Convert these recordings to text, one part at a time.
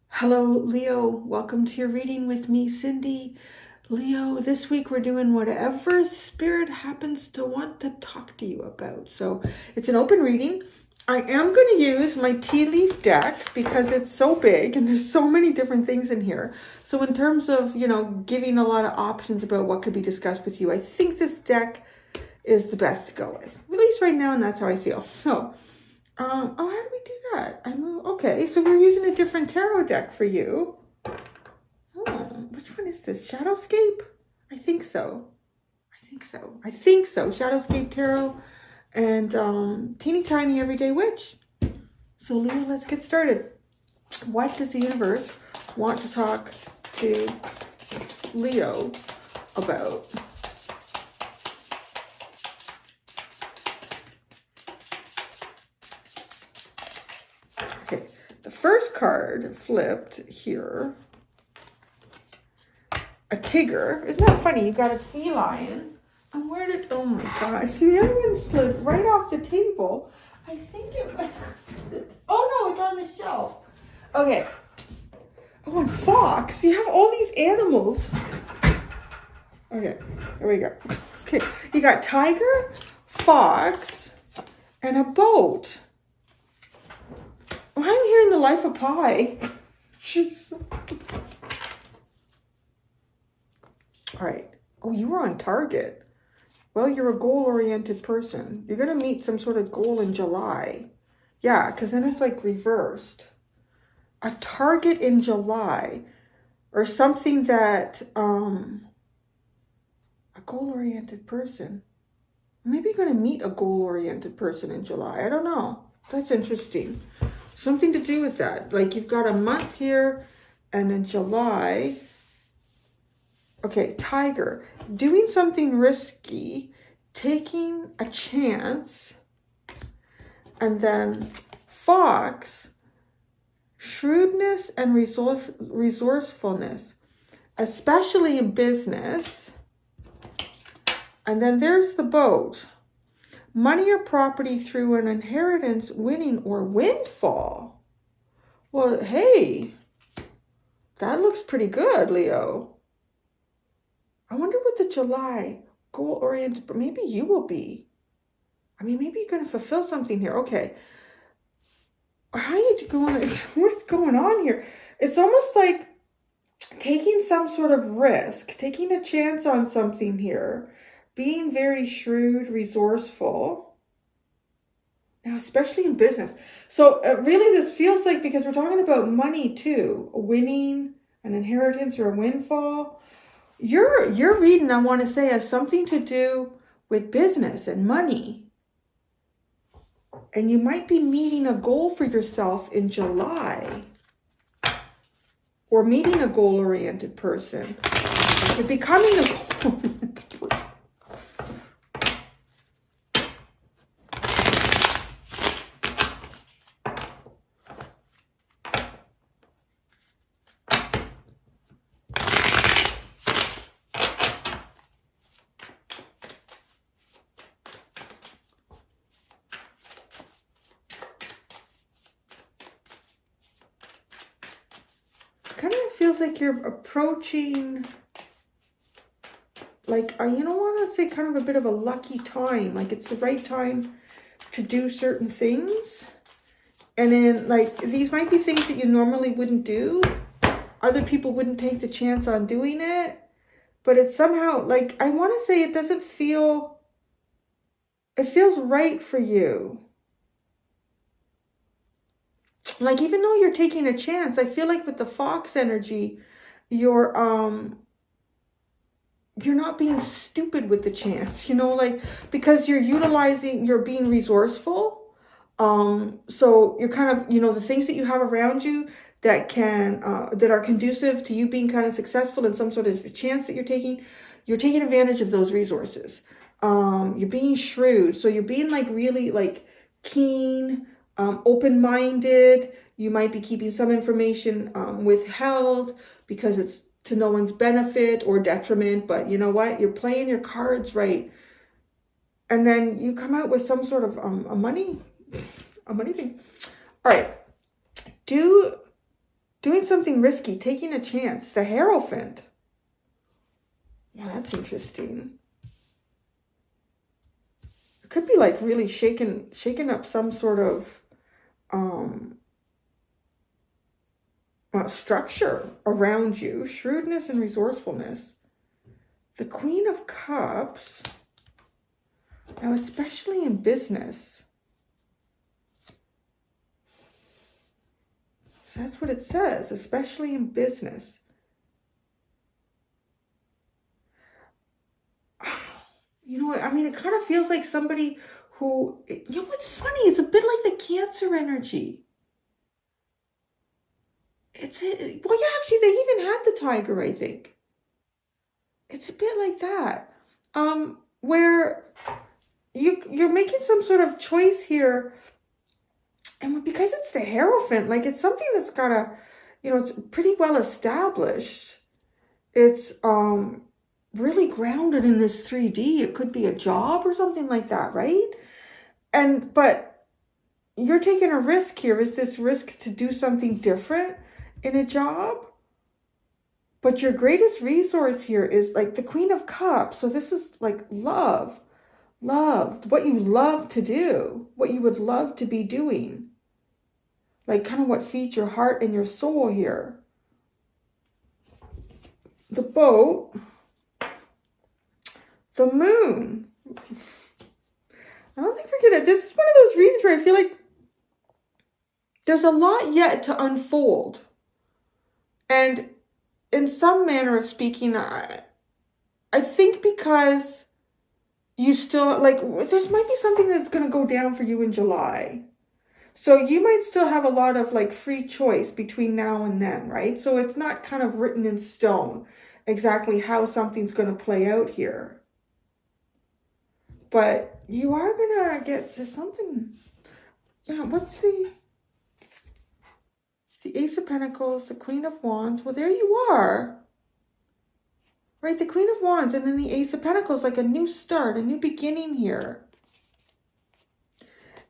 Hello, Leo. Welcome to your reading with me, Cindy. Leo, this week we're doing whatever spirit happens to want to talk to you about. So it's an open reading. I am going to use my tea leaf deck because it's so big and there's so many different things in here. So in terms of, giving a lot of options about what could be discussed with you, I think this deck is the best to go with. At least right now, and that's how I feel. So how do we do that? Okay, so we're using a different tarot deck for you. Oh, which one is this? Shadowscape? I think so. Shadowscape Tarot and Teeny Tiny Everyday Witch. So Leo, let's get started. What does the universe want to talk to Leo about? Okay, the first card flipped here. A tiger. Isn't that funny? You got a feline. And where did, oh my gosh, the other one slid right off the table. I think it was, oh no, it's on the shelf. Okay. Oh, and fox. You have all these animals. Okay, here we go. Okay, you got tiger, fox, and a boat. I'm hearing the life of Pi. Jeez. All right. Oh, you were on target. Well, you're a goal-oriented person. You're going to meet some sort of goal in July. Yeah, because then it's like reversed. A target in July or something that a goal-oriented person. Maybe you're going to meet a goal-oriented person in July. I don't know. That's interesting. Something to do with that. Like you've got a month here and in July. Okay, tiger, doing something risky, taking a chance, and then fox, shrewdness and resourcefulness, especially in business. And then there's the boat, money or property through an inheritance, winning or windfall. Well, hey, that looks pretty good, Leo. I wonder what the July goal-oriented, but maybe you will be. I mean, maybe you're going to fulfill something here. Okay. How are you going? What's going on here? It's almost like taking some sort of risk, taking a chance on something here, being very shrewd, resourceful. Now, especially in business. So really this feels like, because we're talking about money too, winning, an inheritance or a windfall. Your reading, I want to say, has something to do with business and money. And you might be meeting a goal for yourself in July. Or meeting a goal-oriented person. You're becoming a goal-oriented person. Kind of feels like you're approaching, like, I want to say kind of a bit of a lucky time. Like it's the right time to do certain things. And then like these might be things that you normally wouldn't do. Other people wouldn't take the chance on doing it. But it's somehow like, I want to say it doesn't feel, it feels right for you. Like, even though you're taking a chance, I feel like with the fox energy, you're not being stupid with the chance, like, because you're being resourceful. So you're kind of, the things that you have around you that that are conducive to you being kind of successful in some sort of chance that you're taking advantage of those resources. You're being shrewd. So you're being like really like keen, open-minded. You might be keeping some information withheld because it's to no one's benefit or detriment. But you know what? You're playing your cards right. And then you come out with some sort of a money thing. All right. Doing something risky, taking a chance. The Hierophant. Well, that's interesting. It could be like really shaking up some sort of structure around you. Shrewdness and resourcefulness. The Queen of Cups. Now, especially in business. So that's what it says, especially in business. You know what? I mean, it kind of feels like somebody who, you know what's funny? It's a bit like the Cancer energy. Well, yeah, actually, they even had the Tiger, I think. It's a bit like that. Where you're making some sort of choice here, and because it's the Hierophant, like it's something that's got it's pretty well established. It's really grounded in this 3D. It could be a job or something like that, right? But you're taking a risk here. Is this risk to do something different in a job? But your greatest resource here is like the Queen of Cups. So this is like love, what you love to do, what you would love to be doing. Like kind of what feeds your heart and your soul here. The Boat, the Moon. I don't think we're gonna, this is one of those readings where I feel like there's a lot yet to unfold. And in some manner of speaking, I think because you still, like, there might be something that's going to go down for you in July. So you might still have a lot of, like, free choice between now and then, right? So it's not kind of written in stone exactly how something's going to play out here. But you are going to get to something. Yeah, what's the Ace of Pentacles, the Queen of Wands? Well, there you are. Right, the Queen of Wands and then the Ace of Pentacles, like a new start, a new beginning here.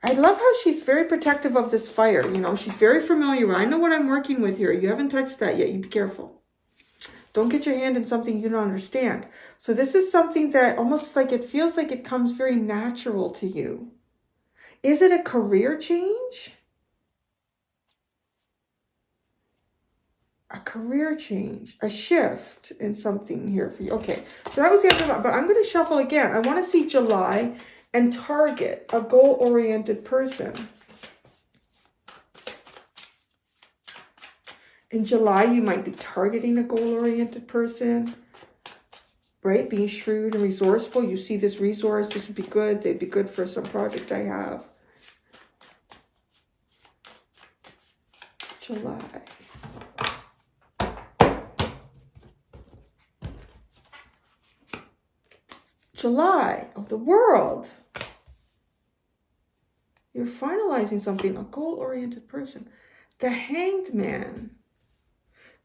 I love how she's very protective of this fire. You know, she's very familiar. I know what I'm working with here. You haven't touched that yet. You be careful. Don't get your hand in something you don't understand. So this is something that almost like it feels like it comes very natural to you. Is it a career change? A career change, a shift in something here for you. Okay, so that was the other one, but I'm going to shuffle again. I want to see July and target a goal-oriented person. In July, you might be targeting a goal-oriented person, right? Being shrewd and resourceful. You see this resource, this would be good. They'd be good for some project I have. July. July, oh, the World. You're finalizing something, a goal-oriented person. The Hanged Man.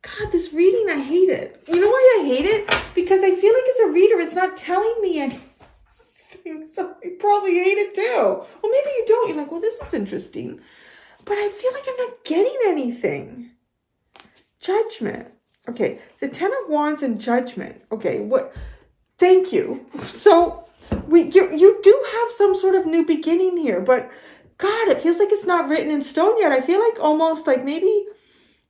God, this reading, I hate it. You know why I hate it? Because I feel like as a reader, it's not telling me anything. So you probably hate it too. Well, maybe you don't. You're like, well, this is interesting. But I feel like I'm not getting anything. Judgment. Okay, the Ten of Wands and Judgment. Okay, what? Thank you. So you do have some sort of new beginning here, but God, it feels like it's not written in stone yet. I feel like almost like maybe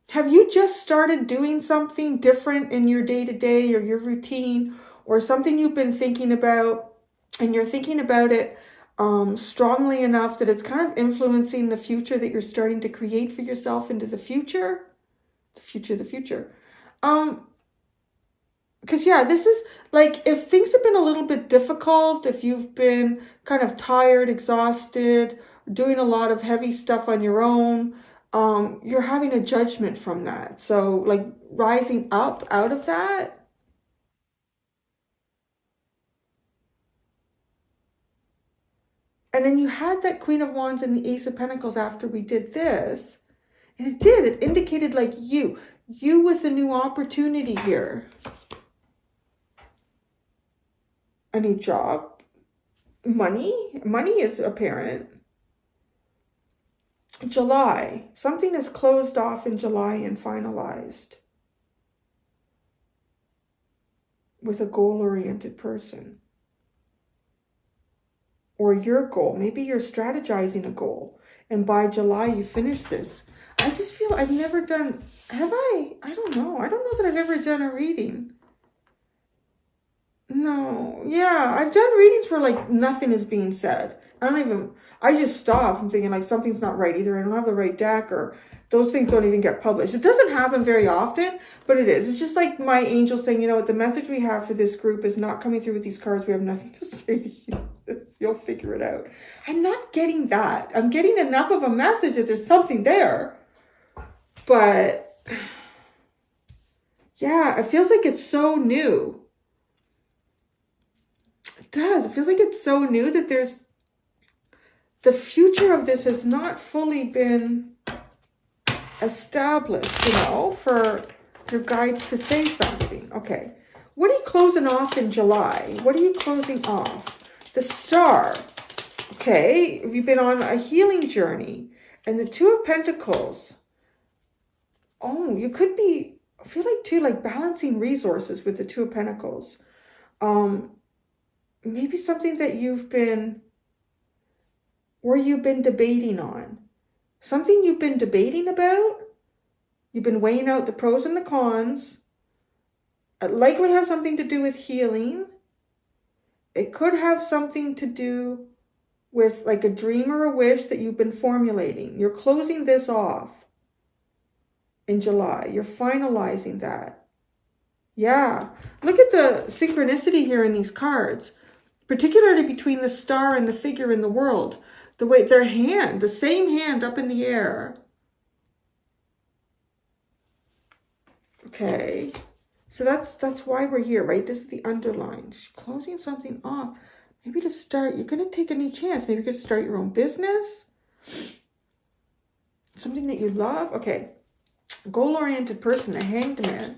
have you just started doing something different in your day-to-day or your routine or something you've been thinking about and you're thinking about it strongly enough that it's kind of influencing the future that you're starting to create for yourself into the future? The future. Because, yeah, this is like if things have been a little bit difficult, if you've been kind of tired, exhausted, doing a lot of heavy stuff on your own, you're having a judgment from that. So like rising up out of that. And then you had that Queen of Wands and the Ace of Pentacles after we did this. And it indicated like you with a new opportunity here. A new job, Money is apparent. July, something is closed off in July and finalized with a goal-oriented person. Or your goal. Maybe you're strategizing a goal, and by July you finish this. I just feel I've never done, have I? I don't know. I don't know that I've ever done a reading. No. Yeah, I've done readings where like nothing is being said. I just stop. I'm thinking like something's not right. Either I don't have the right deck or those things don't even get published. It doesn't happen very often, but it is. It's just like my angel saying, you know what, the message we have for this group is not coming through with these cards. We have nothing to say to you. You'll figure it out. I'm not getting that. I'm getting enough of a message that there's something there. But yeah, it feels like it's so new. It does. It feels like it's so new that the future of this has not fully been established, you know, for your guides to say something. Okay. What are you closing off in July? What are you closing off? The Star. Okay. Have you been on a healing journey? And the Two of Pentacles. Oh, you could be, I feel like too, like balancing resources with the Two of Pentacles. Maybe something that you've been debating on. Something you've been debating about. You've been weighing out the pros and the cons. It likely has something to do with healing. It could have something to do with like a dream or a wish that you've been formulating. You're closing this off in July. You're finalizing that. Yeah. Look at the synchronicity here in these cards, particularly between the Star and the figure in the world. The way their hand, the same hand up in the air. Okay. So that's why we're here, right? This is the underline. Closing something off. Maybe to start, you're going to take a new chance. Maybe you could start your own business. Something that you love. Okay. Goal-oriented person, the Hanged Man.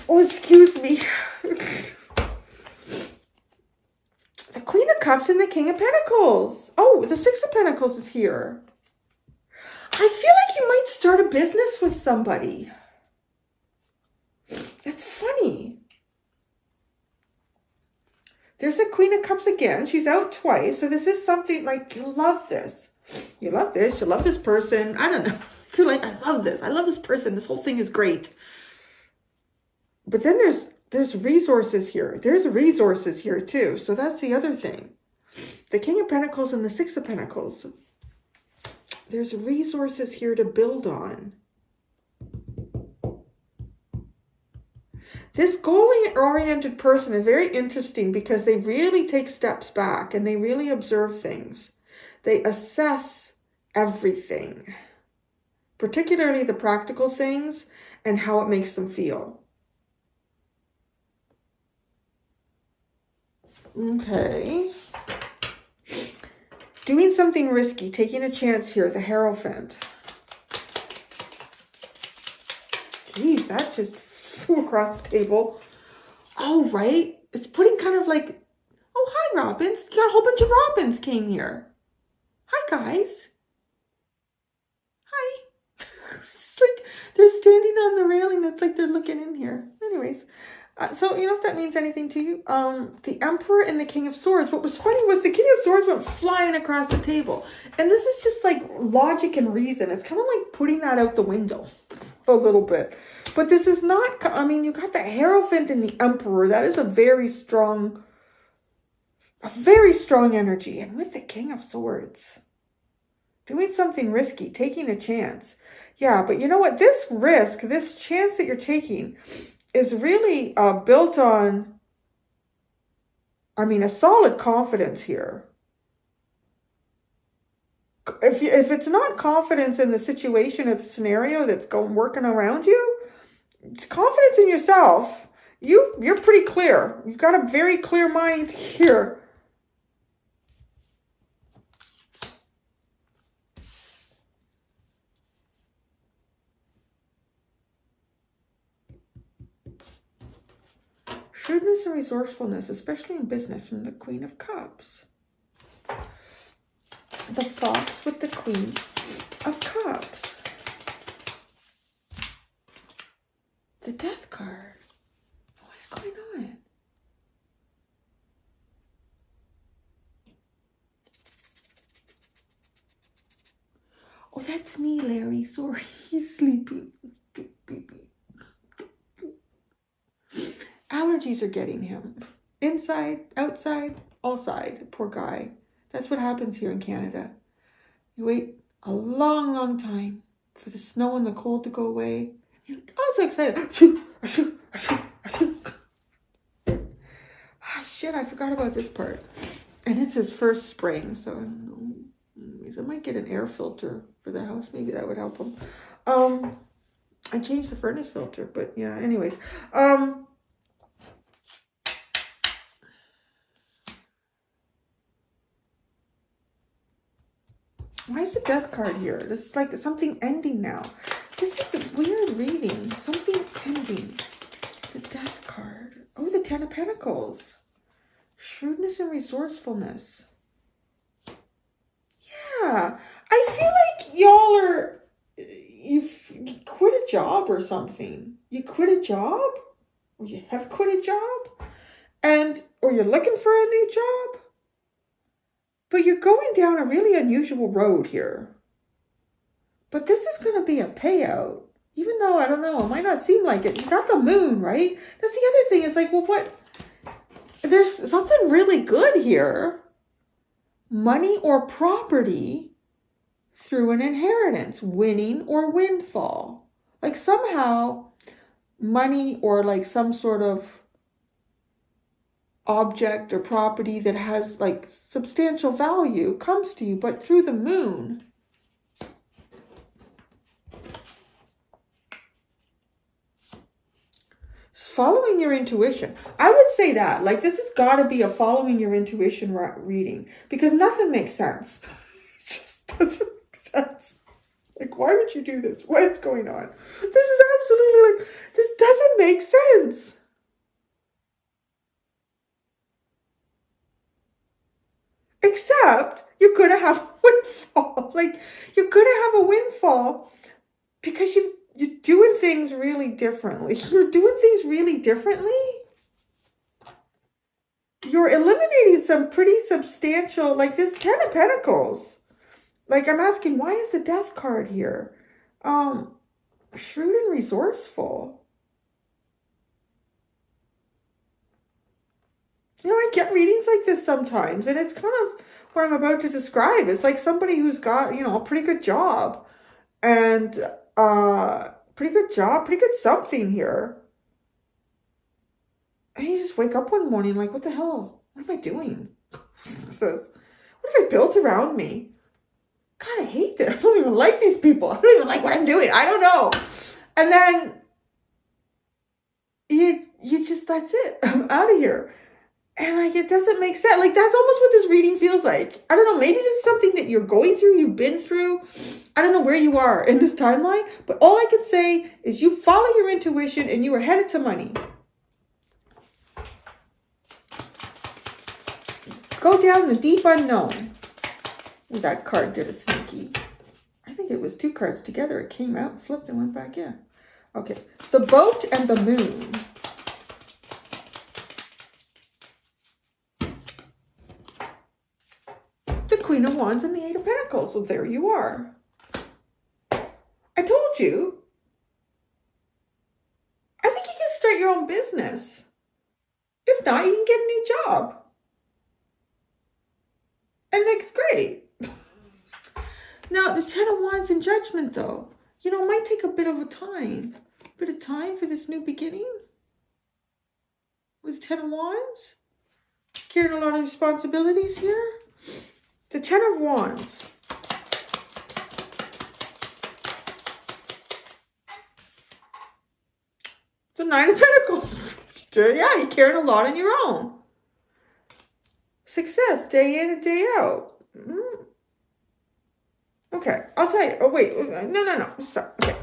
Oh, excuse me. The Queen of Cups and the King of Pentacles. Oh, the Six of Pentacles is here. I feel like you might start a business with somebody. That's funny. There's the Queen of Cups again. She's out twice. So this is something like you love this. You love this. You love this person. I don't know. You're like, I love this. I love this person. This whole thing is great. But then there's resources here. There's resources here too. So that's the other thing. The King of Pentacles and the Six of Pentacles. There's resources here to build on. This goal-oriented person is very interesting because they really take steps back and they really observe things. They assess everything, particularly the practical things and how it makes them feel. Okay. Doing something risky, taking a chance here, the Hierophant. Geez, that just flew across the table. Oh, right. It's putting kind of like, oh, hi, Robins. You got a whole bunch of Robins came here. Hi, guys. Hi. It's like they're standing on the railing. It's like they're looking in here. Anyways. So, you know if that means anything to you? The Emperor and the King of Swords. What was funny was the King of Swords went flying across the table. And this is just like logic and reason. It's kind of like putting that out the window a little bit. But this is not, I mean, you got the Hierophant and the Emperor. That is a very strong energy. And with the King of Swords, doing something risky, taking a chance. Yeah, but you know what? This risk, this chance that you're taking is really built on, I mean, a solid confidence here. If it's not confidence in the situation or the scenario that's working around you, it's confidence in yourself. You're pretty clear. You've got a very clear mind here. Shrewdness and resourcefulness, especially in business, from the Queen of Cups. The Fox with the Queen of Cups. The Death card. What's going on? Oh, that's me, Larry. Sorry, he's sleeping. Allergies are getting him. Inside, outside, all side. Poor guy. That's what happens here in Canada. You wait a long, long time for the snow and the cold to go away. You're so excited. Ah, shit, I forgot about this part. And it's his first spring, so I don't know. Anyways, I might get an air filter for the house. Maybe that would help him. I changed the furnace filter, but yeah, anyways. Why is the Death card here? This is like something ending now. This is a weird reading. Something ending. The Death card. Oh, the Ten of Pentacles. Shrewdness and resourcefulness. Yeah. I feel like y'all are... You quit a job or something. You quit a job? Or you have quit a job? Or you're looking for a new job? But you're going down a really unusual road here. But this is going to be a payout. Even though, I don't know, it might not seem like it. You got the moon, right? That's the other thing. It's like, well, what? There's something really good here. Money or property through an inheritance. Winning or windfall. Like somehow money or like some sort of object or property that has like substantial value comes to you, but through the moon. Following your intuition. I would say that. Like this has got to be a following your intuition reading because nothing makes sense. It just doesn't make sense. Like, why would you do this? What is going on? This is absolutely like, this doesn't make sense. Except you're going to have a windfall. Like, you're going to have a windfall because you're doing things really differently. You're doing things really differently. You're eliminating some pretty substantial, like this Ten of Pentacles. Like, I'm asking, why is the Death card here? Shrewd and resourceful. You know, I get readings like this sometimes, and it's kind of what I'm about to describe. It's like somebody who's got, you know, a pretty good job, and pretty good something here. And you just wake up one morning like, what the hell? What am I doing? What have I built around me? God, I hate this. I don't even like these people. I don't even like what I'm doing. I don't know. And then you just, that's it. I'm out of here. And like, it doesn't make sense. Like, that's almost what this reading feels like. I don't know. Maybe this is something that you're going through, you've been through. I don't know where you are in this timeline, but all I can say is you follow your intuition and you are headed to money. Go down the deep unknown. Well, that card did a sneaky. I think it was two cards together. It came out, flipped, and went back in. Okay. The Boat and the Moon. The Queen of Wands and the Eight of Pentacles. Well, there you are. I told you. I think you can start your own business. If not, you can get a new job. And that's great. Now, the Ten of Wands and Judgment, though, you know, it might take a bit of time for this new beginning. With Ten of Wands, carrying a lot of responsibilities here. The Ten of Wands. The Nine of Pentacles. Yeah, you're carrying a lot on your own. Success, day in and day out. Okay, I'll tell you. Oh, wait. No. Stop. Okay.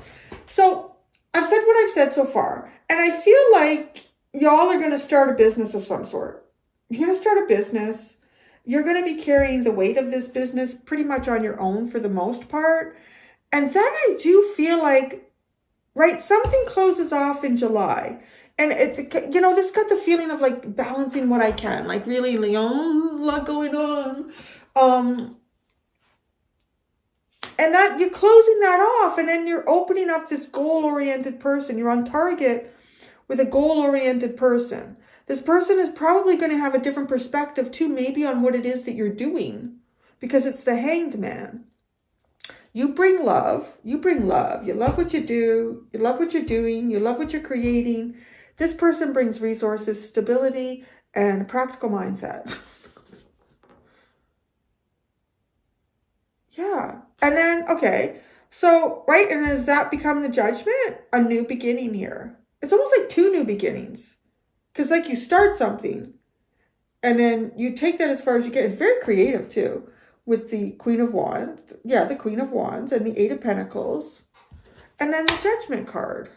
So, I've said what I've said so far. And I feel like y'all are going to start a business of some sort. You're going to start a business. You're going to be carrying the weight of this business pretty much on your own for the most part. And then I do feel like, right, something closes off in July. And this got the feeling of like balancing what I can, like really, Leon, a lot going on. And that you're closing that off, and then you're opening up this goal-oriented person. You're on target with a goal-oriented person. This person is probably going to have a different perspective too, maybe on what it is that you're doing, because it's the Hanged Man. You bring love. You bring love. You love what you do. You love what you're doing. You love what you're creating. This person brings resources, stability, and a practical mindset. Yeah. And then, okay. So, right, and does that become the Judgment? A new beginning here. It's almost like two new beginnings. Because, like, you start something, and then you take that as far as you get. It's very creative, too, with the Queen of Wands. Yeah, the Queen of Wands and the Eight of Pentacles. And then the Judgment card.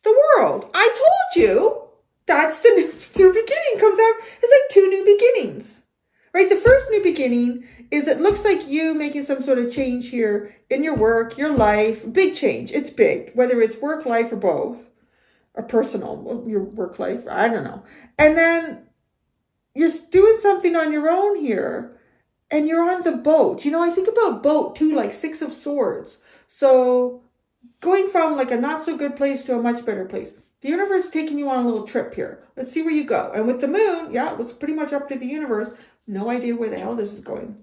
The World. I told you. That's the new beginning comes out. It's like two new beginnings. Right? The first new beginning is it looks like you making some sort of change here in your work, your life. Big change. It's big. Whether it's work, life, or both. Or personal, your work life. I don't know. And then you're doing something on your own here. And you're on the boat. I think about boat too, like Six of Swords. So going from like a not so good place to a much better place. The universe is taking you on a little trip here. Let's see where you go. And with the moon, yeah, it was pretty much up to the universe. No idea where the hell this is going.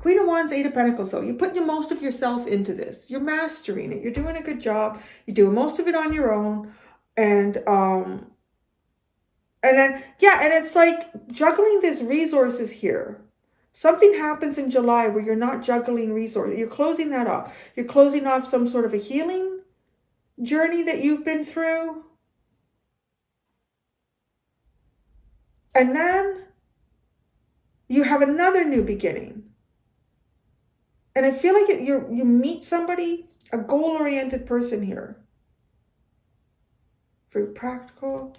Queen of Wands, Eight of Pentacles, though. You're putting most of yourself into this. You're mastering it. You're doing a good job. You're doing most of it on your own. And then, yeah, and it's like juggling these resources here. Something happens in July where you're not juggling resources. You're closing that off. You're closing off some sort of a healing journey that you've been through. And then you have another new beginning. And I feel like you meet somebody, a goal-oriented person here. Very practical.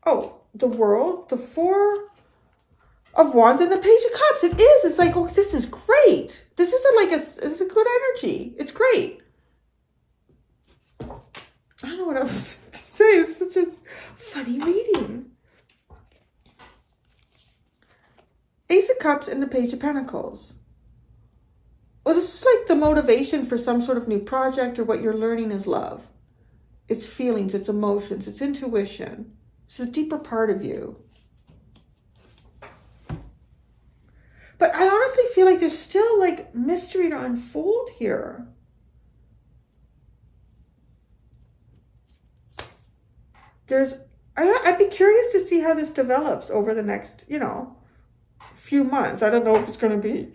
Oh, the World, the Four of Wands, and the Page of Cups. It is. It's like, oh, this is great. This isn't like it's a good energy. It's great. I don't know what else to say. It's such a funny reading. Ace of Cups and the Page of Pentacles. Well, this is like the motivation for some sort of new project, or what you're learning is love. It's feelings, it's emotions, it's intuition. It's the deeper part of you. But I honestly feel like there's still like mystery to unfold here. I'd be curious to see how this develops over the next, few months. I don't know if it's going to be,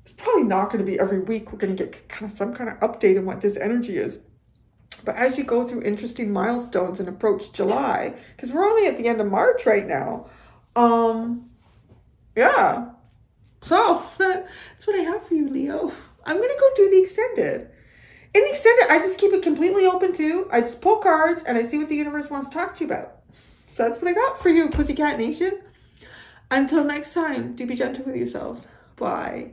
it's probably not going to be every week. We're going to get some kind of update on what this energy is. But as you go through interesting milestones and approach July, because we're only at the end of March right now. Yeah. So that's what I have for you, Leo. I'm going to go do the extended. In the extended, I just keep it completely open too. I just pull cards and I see what the universe wants to talk to you about. So that's what I got for you, Pussycat Nation. Until next time, do be gentle with yourselves. Bye.